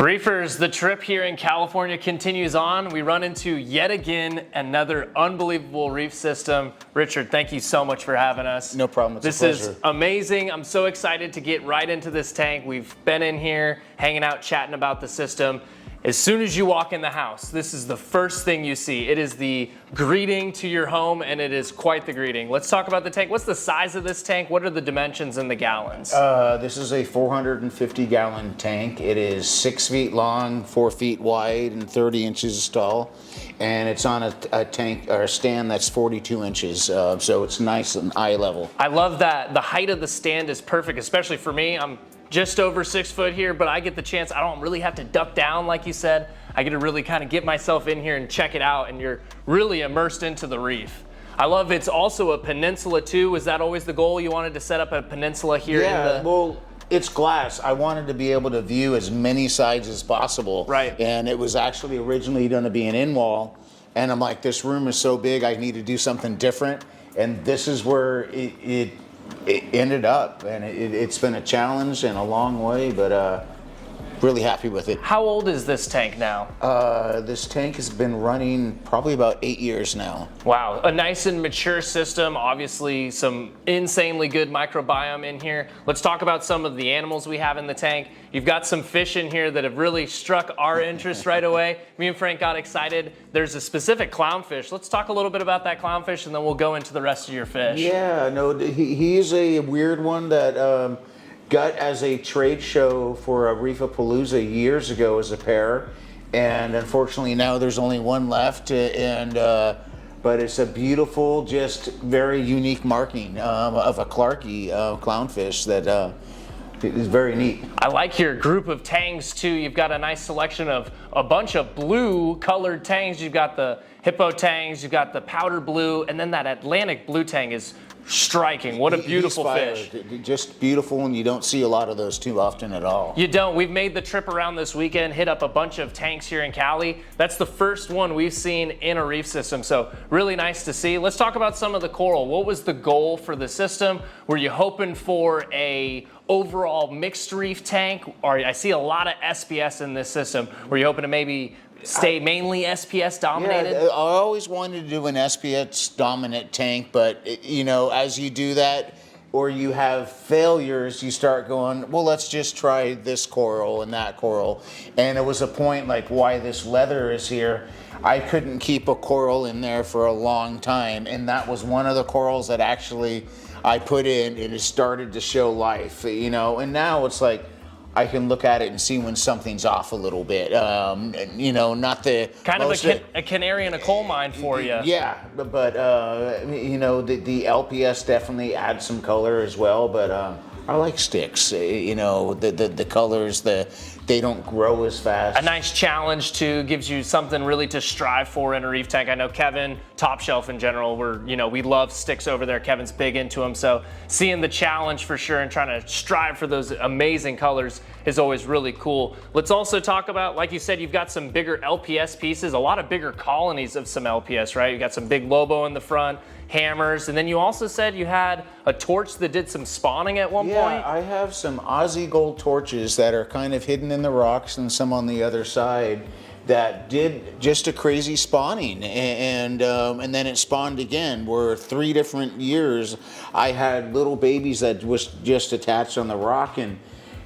Reefers, the trip here in California continues on. We run into yet again another unbelievable reef system. Richard, thank you so much for having us. No problem. It's this a pleasure. is amazing. I'm so excited to get right into this tank. We've been in here hanging out, chatting about the system. As soon as you walk in the house, this is the first thing you see. It is the greeting to your home, and it is quite the greeting. Let's talk about the tank. What's the size of this tank? What are the dimensions and the gallons? This is a 450-gallon tank. It is 6 feet long, 4 feet wide, and 30 inches tall. And it's on a tank or a stand that's 42 inches, so it's nice and eye level. I love that. The height of the stand is perfect, especially for me. I'm just over 6 foot here, but I get the chance. I don't really have to duck down like you said. I get to really kind of get myself in here and check it out, and you're really immersed into the reef. I love it's also a peninsula too. Was that always the goal? You wanted to set up a peninsula here? Yeah, well, it's glass. I wanted to be able to view as many sides as possible. Right. And it was actually originally going to be an in-wall, and I'm like, this room is so big, I need to do something different. And this is where it ended up, and it's been a challenge and a long way, but really happy with it. How old is this tank now? This tank has been running probably about 8 years now. Wow, a nice and mature system. Obviously some insanely good microbiome in here. Let's talk about some of the animals we have in the tank. You've got some fish in here that have really struck our interest right away. Me and Frank got excited. There's a specific clownfish. Let's talk a little bit about that clownfish, and then we'll go into the rest of your fish. Yeah, no, he is a weird one that got as a trade show for a Reefapalooza years ago as a pair, and unfortunately now there's only one left. But it's a beautiful, just very unique marking of a Clarkie clownfish that is very neat. I like your group of tangs too. You've got a nice selection of a bunch of blue colored tangs. You've got the hippo tangs, you've got the powder blue, and then that Atlantic blue tang is striking. What a beautiful fish. Just beautiful, and you don't see a lot of those too often at all. You don't. We've made the trip around this weekend, hit up a bunch of tanks here in Cali. That's the first one we've seen in a reef system, so really nice to see. Let's talk about some of the coral. What was the goal for the system? Were you hoping for a overall mixed reef tank? Or I see a lot of SPS in this system. Were you hoping to maybe stay mainly SPS dominated? Yeah, I always wanted to do an SPS dominant tank, but you know, as you do that or you have failures, you start going, well, let's just try this coral and that coral. And it was a point like why this leather is here. I couldn't keep a coral in there for a long time, and that was one of the corals that actually I put in, and it started to show life, you know. And now it's like I can look at it and see when something's off a little bit. You know, not the kind of a canary in a coal mine for you. Yeah, but you know, the LPS definitely adds some color as well. But I like sticks. You know, the colors, they don't grow as fast. A nice challenge too, gives you something really to strive for in a reef tank. I know Kevin, Top Shelf in general, we love sticks over there. Kevin's big into them, so seeing the challenge for sure and trying to strive for those amazing colors is always really cool. Let's also talk about, like you said, you've got some bigger LPS pieces, a lot of bigger colonies of some LPS, right? You got some big Lobo in the front, hammers, and then you also said you had a torch that did some spawning at one point. Yeah, I have some Aussie gold torches that are kind of hidden in the rocks and some on the other side that did just a crazy spawning, and then it spawned again. Where 3 different years I had little babies that was just attached on the rock, and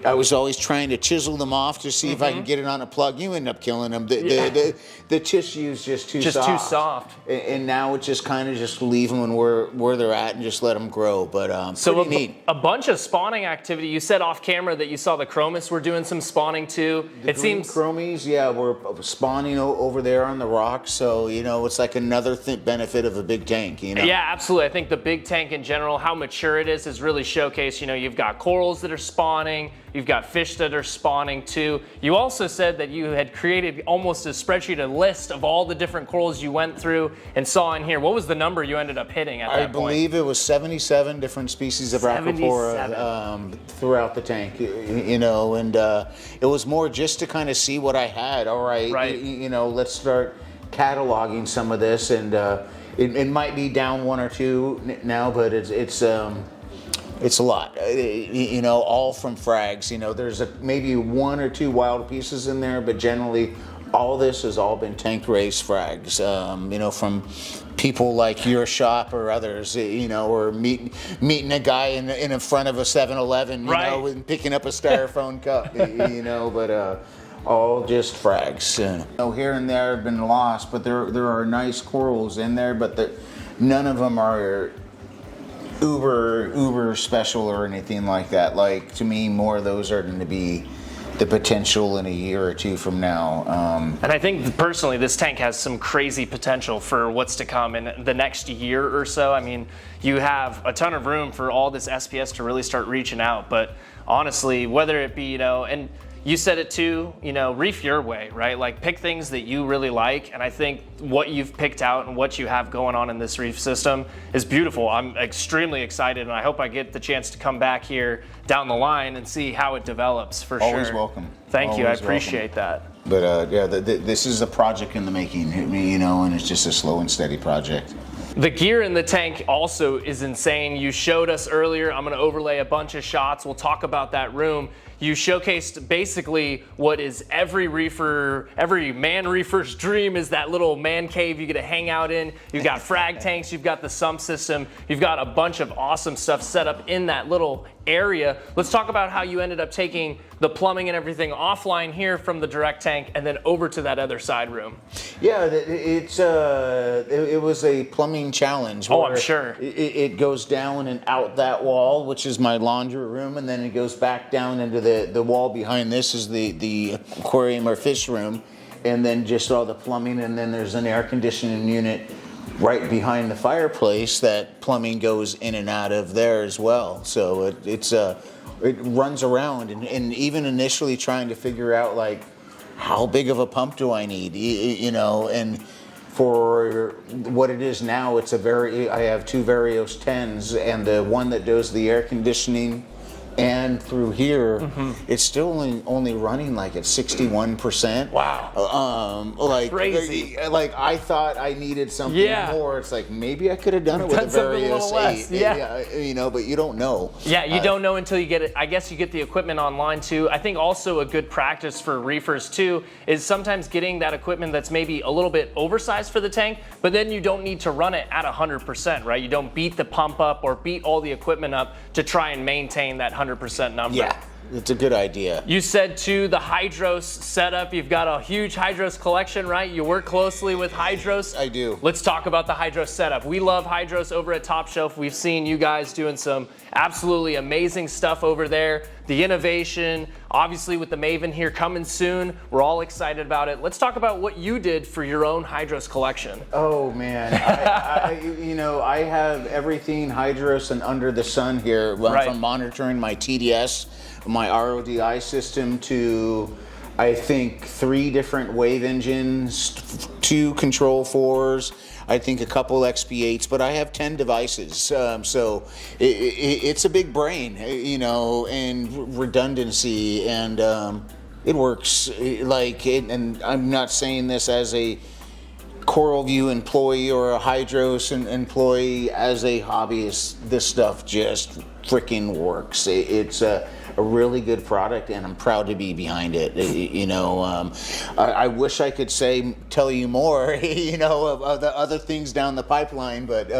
I was always trying to chisel them off to see if I could get it on a plug. You end up killing them. The tissue is just too soft. And now it's just kind of just leave them where they're at and just let them grow. But so pretty neat. A bunch of spawning activity. You said off camera that you saw the chromis were doing some spawning too. It seems chromies, yeah, were spawning over there on the rocks. So you know, it's like another benefit of a big tank. You know. Yeah, absolutely. I think the big tank in general, how mature it is really showcased. You know, you've got corals that are spawning. You've got fish that are spawning too. You also said that you had created almost a spreadsheet, a list of all the different corals you went through and saw in here. What was the number you ended up hitting at that point? I believe it was 77 different species of Racropora throughout the tank. You know, and it was more just to kind of see what I had. All right. You know, let's start cataloging some of this, and it might be down 1 or 2 now, but it's It's a lot, you know, all from frags. You know, there's maybe 1 or 2 wild pieces in there, but generally all this has all been tank race frags, you know, from people like your shop or others, you know, or meeting a guy in front of a 7-Eleven, you right. know, and picking up a styrofoam cup, you know, but all just frags. You know, here and there have been lost, but there are nice corals in there, but none of them are uber special or anything like that. Like, to me, more of those are going to be the potential in a year or 2 from now. And I think personally this tank has some crazy potential for what's to come in the next year or so. I mean, you have a ton of room for all this SPS to really start reaching out, but honestly, whether it be, you know, and you said it too, you know, reef your way, right? Like, pick things that you really like, and I think what you've picked out and what you have going on in this reef system is beautiful. I'm extremely excited, and I hope I get the chance to come back here down the line and see how it develops for sure. Always welcome. Thank you, I Always appreciate welcome. that. But yeah, this is a project in the making, you know, and it's just a slow and steady project. The gear in the tank also is insane. You showed us earlier. I'm going to overlay a bunch of shots. We'll talk about that room. You showcased basically what is every man reefer's dream, is that little man cave you get to hang out in. You've got frag tanks, you've got the sump system, you've got a bunch of awesome stuff set up in that little area. Let's talk about how you ended up taking the plumbing and everything offline here from the direct tank and then over to that other side room. Yeah, it was a plumbing challenge. Oh, I'm sure. It goes down and out that wall, which is my laundry room, and then it goes back down into the wall behind this is the aquarium or fish room, and then just all the plumbing, and then there's an air conditioning unit right behind the fireplace that plumbing goes in and out of there as well. So it runs around, and even initially trying to figure out, like, how big of a pump do I need, you know, and for what it is now, I have 2 Varios 10s, and the one that does the air conditioning and through here, it's still only running like at 61%. Wow. Like crazy. Like, I thought I needed something more. It's like, maybe I could have done it with a Varios 8. Yeah. You know, but you don't know. Yeah, you don't know until you get it. I guess you get the equipment online too. I think also a good practice for reefers too is sometimes getting that equipment that's maybe a little bit oversized for the tank, but then you don't need to run it at 100%, right? You don't beat the pump up or beat all the equipment up to try and maintain that 100% number. Yeah, it's a good idea. You said too, the HYDROS setup, you've got a huge HYDROS collection, right? You work closely with HYDROS. I do. Let's talk about the HYDROS setup. We love HYDROS over at Top Shelf. We've seen you guys doing some absolutely amazing stuff over there. The innovation, obviously with the Maven here coming soon. We're all excited about it. Let's talk about what you did for your own HYDROS collection. Oh man, I have everything HYDROS and under the sun here, from monitoring my TDS, my RODI system, to I think 3 different wave engines, 2 Control 4s, I think a couple XP8s, but I have 10 devices. So it's a big brain, you know, and redundancy, and it works. And I'm not saying this as a CoralView employee or a HYDROS employee. As a hobbyist, this stuff just freaking works. It's a really good product, and I'm proud to be behind it. You know, I wish I could tell you more, you know, of the other things down the pipeline, but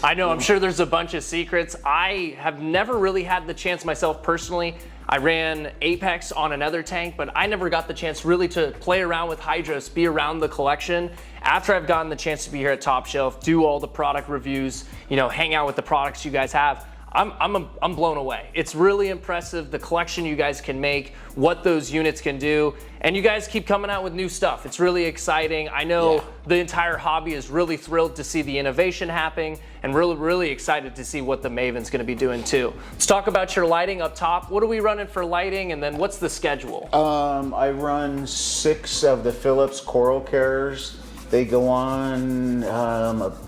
I know, I'm sure there's a bunch of secrets. I have never really had the chance myself personally. I ran Apex on another tank, but I never got the chance really to play around with HYDROS, be around the collection. After I've gotten the chance to be here at Top Shelf, do all the product reviews, you know, hang out with the products you guys have, I'm blown away. It's really impressive, the collection you guys can make, what those units can do, and you guys keep coming out with new stuff. It's really exciting. I know the entire hobby is really thrilled to see the innovation happening, and really excited to see what the Maven's gonna be doing too. Let's talk about your lighting up top. What are we running for lighting, and then what's the schedule? I run 6 of the Philips Coral Carriers. They go on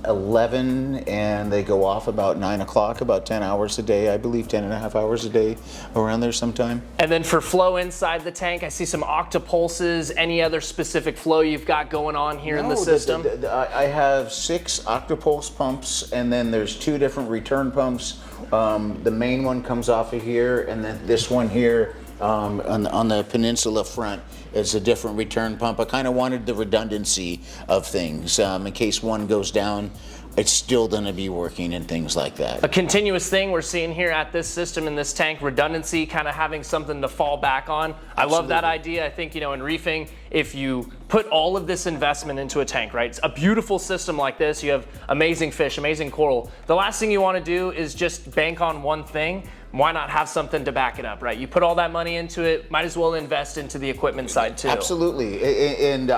11, and they go off about 9 o'clock, about 10 hours a day, I believe 10 and a half hours a day, around there sometime. And then for flow inside the tank, I see some octopulses. Any other specific flow you've got going on here in the system? I have 6 octopulse pumps, and then there's 2 different return pumps. The main one comes off of here, and then this one here on the peninsula front is a different return pump. I kind of wanted the redundancy of things in case one goes down. It's still going to be working and things like that. A continuous thing we're seeing here at this system in this tank, redundancy, kind of having something to fall back on. Absolutely. I love that idea. I think, in reefing, if you put all of this investment into a tank, right? It's a beautiful system like this. You have amazing fish, amazing coral. The last thing you want to do is just bank on one thing. Why not have something to back it up, right? You put all that money into it, might as well invest into the equipment side too. Absolutely. And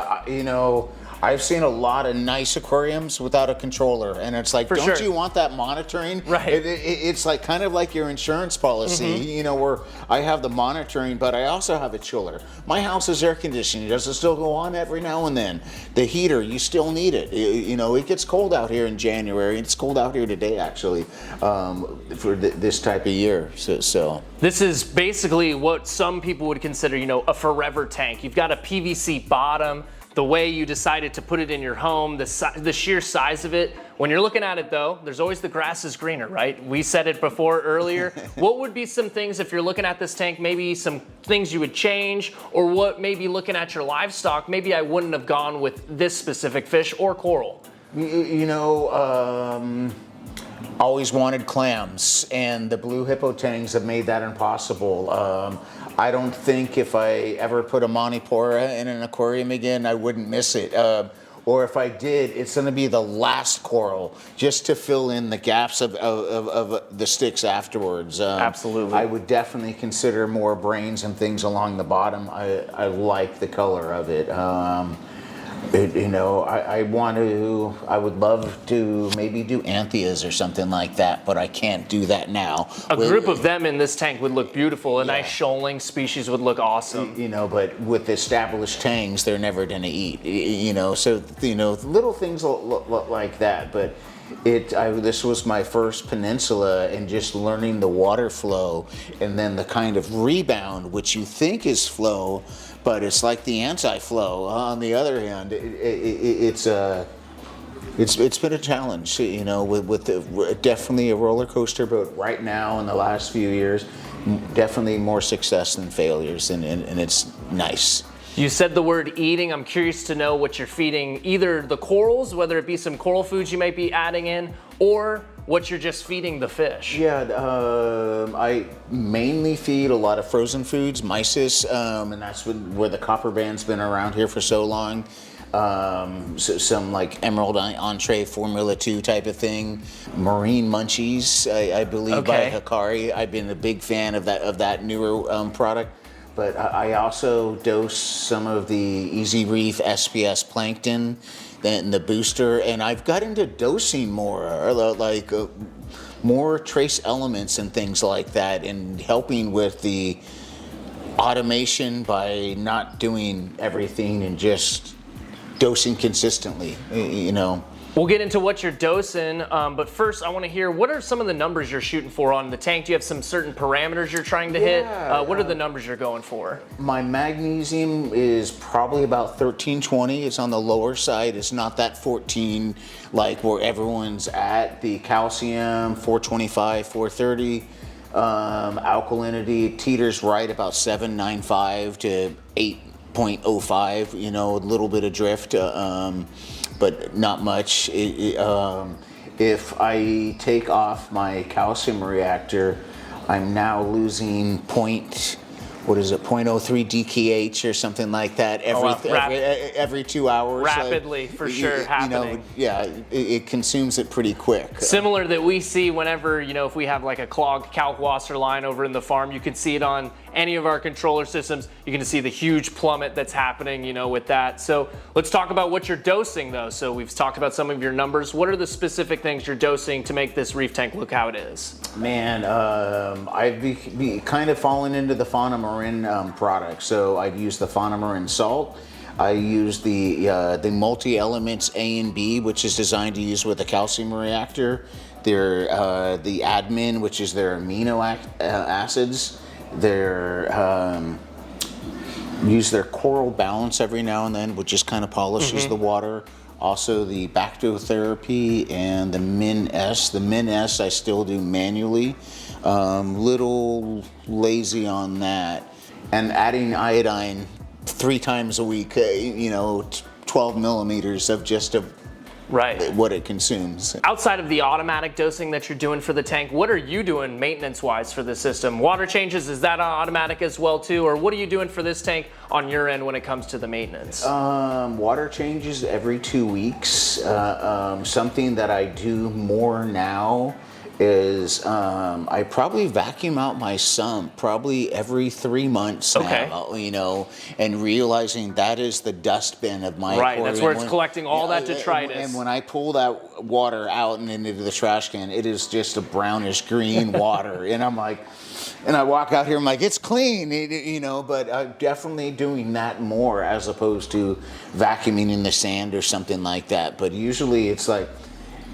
I've seen a lot of nice aquariums without a controller, and it's like, don't you want that monitoring? Right. It's like kind of like your insurance policy, where I have the monitoring, but I also have a chiller. My house is air conditioning. Does it still go on every now and then? The heater, you still need it. It gets cold out here in January. It's cold out here today, actually, for this type of year. So this is basically what some people would consider, a forever tank. You've got a PVC bottom. The way you decided to put it in your home, the sheer size of it. When you're looking at it though, there's always the grass is greener, right? We said it before earlier. What would be some things, if you're looking at this tank, maybe some things you would change, or what maybe looking at your livestock, maybe I wouldn't have gone with this specific fish or coral? Always wanted clams, and the blue hippo tangs have made that impossible. I don't think if I ever put a Monipora in an aquarium again, I wouldn't miss it. Or if I did, it's going to be the last coral, just to fill in the gaps of the sticks afterwards. Absolutely. I would definitely consider more brains and things along the bottom. I like the color of it. I would love to maybe do Anthias or something like that, but I can't do that now. A group of them in this tank would look beautiful. A nice shoaling species would look awesome. But with established tangs, they're never going to eat. Little things like that. But this was my first peninsula, and just learning the water flow, and then the kind of rebound, which you think is flow, but it's like the anti-flow. On the other hand, it's been a challenge, with definitely a roller coaster. But right now, in the last few years, definitely more success than failures, and it's nice. You said the word eating. I'm curious to know what you're feeding, either the corals, whether it be some coral foods you might be adding in, or what you're just feeding the fish. Yeah, I mainly feed a lot of frozen foods, mysis, and that's where the copper band's been around here for so long. Some like emerald entree Formula 2 type of thing, marine munchies, I believe, by Hikari. I've been a big fan of that newer product. But I also dose some of the Easy Reef SPS plankton, then the booster, and I've got into dosing more, like more trace elements and things like that, and helping with the automation by not doing everything and just dosing consistently, We'll get into what you're dosing, but first I want to hear, what are some of the numbers you're shooting for on the tank? Do you have some certain parameters you're trying to hit? What are the numbers you're going for? My magnesium is probably about 1320. It's on the lower side. It's not that 14 like where everyone's at. The calcium, 425, 430. Alkalinity teeters right about 795 to 8.05, a little bit of drift. But not much. If I take off my calcium reactor, I'm now losing 0.03 DKH or something like that every 2 hours. Rapidly, for sure, happening. It consumes it pretty quick. Similar that we see whenever, if we have like a clogged Kalkwasser line over in the farm, you can see it on any of our controller systems. You can see the huge plummet that's happening, with that. So let's talk about what you're dosing though. So we've talked about some of your numbers. What are the specific things you're dosing to make this reef tank look how it is? Man, I've be kind of fallen into the Fauna Marin product. So I've used the Fauna Marin salt. I use the multi-elements A and B, which is designed to use with a calcium reactor. They're the admin, which is their amino acids. Use their coral balance every now and then, which just kind of polishes the water. Also the Bactotherapy and the Min S. The Min S I still do manually. Little lazy on that. And adding iodine 3 times a week, 12 millimeters of just what it consumes. Outside of the automatic dosing that you're doing for the tank, what are you doing maintenance-wise for the system? Water changes, is that automatic as well too? Or what are you doing for this tank on your end when it comes to the maintenance? Water changes every 2 weeks. Something that I do more now is I probably vacuum out my sump probably every 3 months now, and realizing that is the dustbin of my aquarium. That's where it's collecting all that detritus. And when I pull that water out and into the trash can, it is just a brownish green water. And I'm like, and I walk out here, I'm like, it's clean, but I'm definitely doing that more as opposed to vacuuming in the sand or something like that. But usually it's like,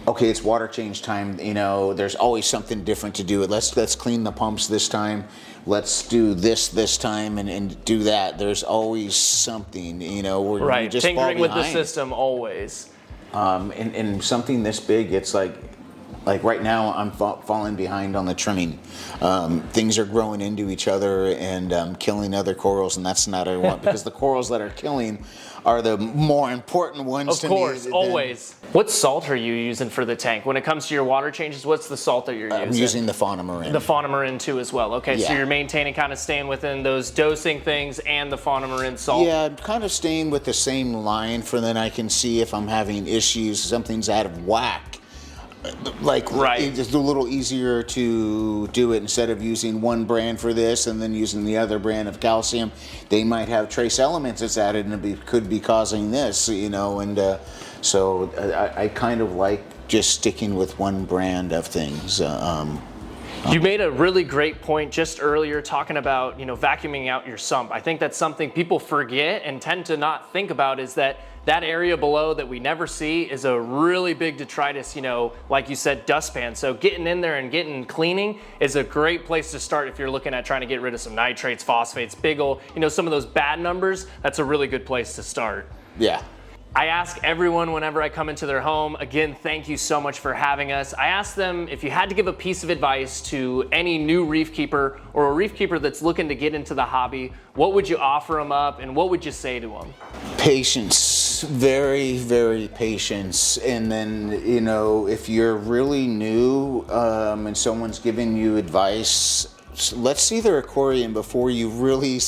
okay, it's water change time. There's always something different to do. Let's clean the pumps this time. Let's do this time and do that. There's always something. We're just tinkering with the system always. And something this big, it's like right now I'm falling behind on the trimming. Things are growing into each other and killing other corals, and that's not what I want because the corals that are killing are the more important ones to me. Of course, always. What salt are you using for the tank? When it comes to your water changes, what's the salt that you're using? I'm using the Fauna Marin. The Fauna Marin too as well. Okay, so you're maintaining, kind of staying within those dosing things and the Fauna Marin salt? Yeah, I'm kind of staying with the same line for then I can see if I'm having issues, something's out of whack. It's just a little easier to do it instead of using one brand for this and then using the other brand of calcium. They might have trace elements that's added and it could be causing this, so I kind of like just sticking with one brand of things. You made a really great point just earlier talking about, vacuuming out your sump. I think that's something people forget and tend to not think about is that area below that we never see is a really big detritus, like you said, dustpan. So getting in there and cleaning is a great place to start if you're looking at trying to get rid of some nitrates, phosphates, big ol', some of those bad numbers. That's a really good place to start. Yeah. I ask everyone whenever I come into their home, again, thank you so much for having us. I ask them if you had to give a piece of advice to any new reef keeper or a reef keeper that's looking to get into the hobby, what would you offer them up and what would you say to them? Patience, very, very patience. And then, if you're really new and someone's giving you advice, let's see their aquarium before you really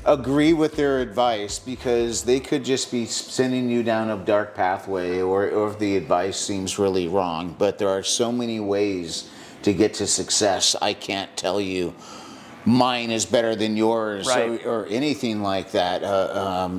agree with their advice, because they could just be sending you down a dark pathway or if the advice seems really wrong. But there are so many ways to get to success. I can't tell you mine is better than yours or anything like that.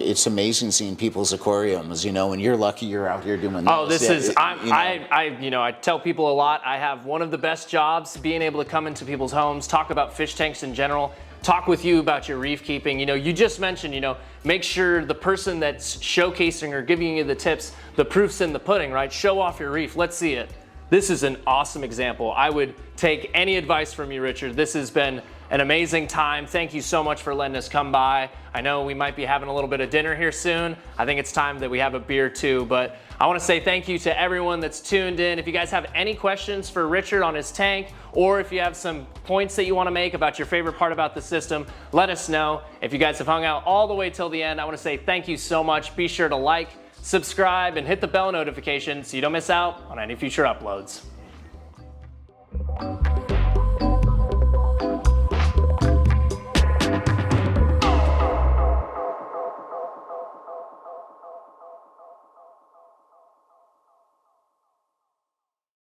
It's amazing seeing people's aquariums, and you're lucky you're out here doing this. I tell people a lot, I have one of the best jobs, being able to come into people's homes, talk about fish tanks in general, talk with you about your reef keeping. You just mentioned, make sure the person that's showcasing or giving you the tips, the proof's in the pudding, right? Show off your reef. Let's see it. This is an awesome example. I would take any advice from you, Richard. This has been an amazing time. Thank you so much for letting us come by. I know we might be having a little bit of dinner here soon. I think it's time that we have a beer too, but I want to say thank you to everyone that's tuned in. If you guys have any questions for Richard on his tank, or if you have some points that you want to make about your favorite part about the system, let us know. If you guys have hung out all the way till the end, I want to say thank you so much. Be sure to like, subscribe, and hit the bell notification so you don't miss out on any future uploads.